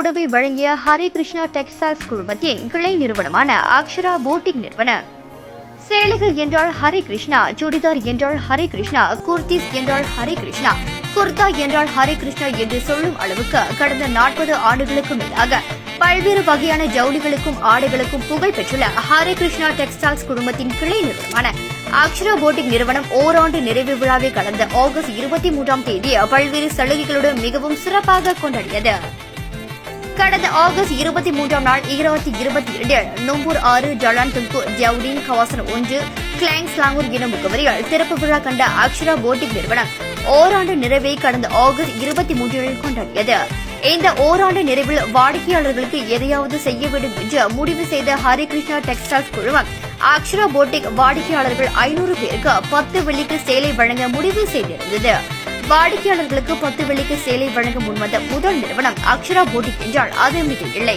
புடவை வழங்கிய ஹரே கிருஷ்ணா டெக்ஸ்டைல்ஸ் குழுமத்தின் கிளை நிறுவனமான அக்ஷரா போட்டிக் நிறுவனம். சேலைகள் என்றால் ஹரே கிருஷ்ணா, சுடிதார் என்றால் ஹரே கிருஷ்ணா, குர்தீஸ் என்றால் ஹரே கிருஷ்ணா, குர்தா என்றால் ஹரே கிருஷ்ணா என்று சொல்லும் அளவுக்கு கடந்த 40 ஆண்டுகளுக்கு மேலாக பல்வேறு வகையான ஜவுளிகளுக்கும் ஆடைகளுக்கும் புகழ் பெற்றுள்ள ஹரே கிருஷ்ணா டெக்ஸ்டைல்ஸ் குழுமத்தின் கிளை நிறுவனமான அக்ஷரா போட்டிக் நிறுவனம் ஓராண்டு நிறைவு விழாவை கடந்த ஆகஸ்ட் 23ஆம் தேதி பல்வேறு சலுகைகளுடன் மிகவும் சிறப்பாக கொண்டாடியது. கடந்த ஆகஸ்ட் 23ஆம் நாள் 2022 நொம்பூர் 6 ஜலான் துங்கு ஜவுடின் கவாசன் 1 கிளாங் ஸ்லாங்கூர் எனும் முகவரியில் திறப்பு விழா கண்ட அக்ஷரா போட்டிக் நிறுவனம் ஓராண்டு நிறைவை கடந்த ஆகஸ்ட் 23இல் கொண்டாடியது. இந்த ஓராண்டு நிறைவில் வாடிக்கையாளர்களுக்கு எதையாவது செய்ய வேண்டும் என்று முடிவு செய்த ஹரே கிருஷ்ணா டெக்ஸ்டைல்ஸ் குழுமம் அக்ஷரா போட்டிக் வாடிக்கையாளர்கள் 500 பேருக்கு 10 வெள்ளிக்கு சேலை வழங்க முடிவு செய்திருந்தது. வாடிக்கையாளர்களுக்கு 10 வெள்ளிக்கு சேலை வழங்க முன்வந்த முதல் நிறுவனம் அக்ஷரா போட்டிக் என்றால் அது மிக இல்லை.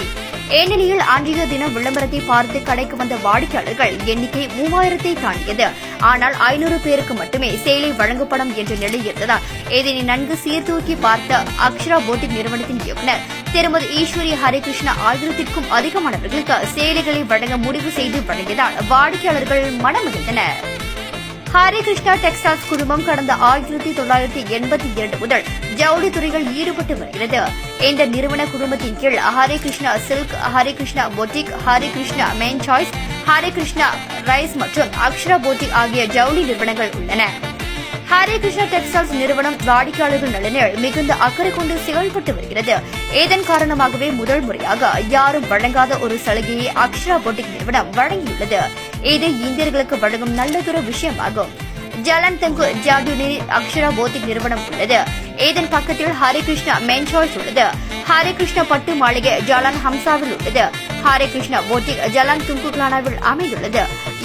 ஏனெனில் அன்றைய தினம் விளம்பரத்தை பார்த்து கடைக்கு வந்த வாடிக்கையாளர்கள் எண்ணிக்கை 3000-ஐ தாண்டியது. ஆனால் 500 பேருக்கு மட்டுமே சேலை வழங்கப்படும் என்ற நிலை இருந்ததால் இதனை நன்கு சீர்தூக்கி பார்த்த அக்ஷரா போட்டிக் நிறுவனத்தின் இயக்குநர் திருமதி ஈஸ்வரி ஹரே கிருஷ்ணா 1000க்கும் அதிகமானவர்களுக்கு சேலைகளை வழங்க முடிவு செய்து வழங்கியதால் வாடிக்கையாளர்கள் மனமகிழ்ந்தனர். ஹரே கிருஷ்ணா டெக்ஸ்டைல்ஸ் குழுமம் கடந்த 1982 முதல் ஜவுளி துறையில் ஈடுபட்டு வருகிறது. இந்த நிறுவன குழுமத்தின் கீழ் ஹரே கிருஷ்ணா சில்க், ஹரே கிருஷ்ணா பொட்டிக், ஹரே கிருஷ்ணா மென் சாய்ஸ், ஹரே கிருஷ்ணா ரைஸ் மற்றும் அக்ஷரா போட்டிக் ஆகிய ஜவுளி நிறுவனங்கள் உள்ளன. ஹரே கிருஷ்ணா டெக்ஸ்டைல்ஸ் நிறுவனம் வாடிக்கையாளர்கள் நலனில் மிகுந்த அக்கறை கொண்டு செயல்பட்டு வருகிறது. இதன் காரணமாகவே முதல் முறையாக யாரும் வழங்காத ஒரு சலுகையை அக்ஷரா போட்டிக் நிறுவனம் வழங்கியுள்ளது. இது இந்தியர்களுக்கு வழங்கும் நல்லதொரு விஷயமாகும். ஜலன் தங்கு ஜாடுனில் அக்ஷரா போட்டிக் நிறுவனம் உள்ளது. இதன் பக்கத்தில் ஹரே கிருஷ்ணா மென் சாய்ஸ் உள்ளது. ஹரே கிருஷ்ணா பட்டு மாளிகை ஜலான் ஹம்சாவில் உள்ளது. ஹரே கிருஷ்ணா போட்டிக் ஜலான் துங்குக்லானாவில் அமைந்துள்ளது.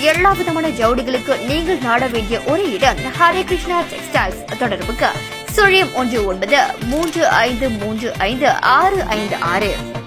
எல்லா விதமான ஜவுளிகளுக்கு நீங்கள் நாட வேண்டிய ஒரே இடம் ஹரே கிருஷ்ணா டெக்ஸ்டைல்ஸ். தொடர்புக்கு 019 3535 656.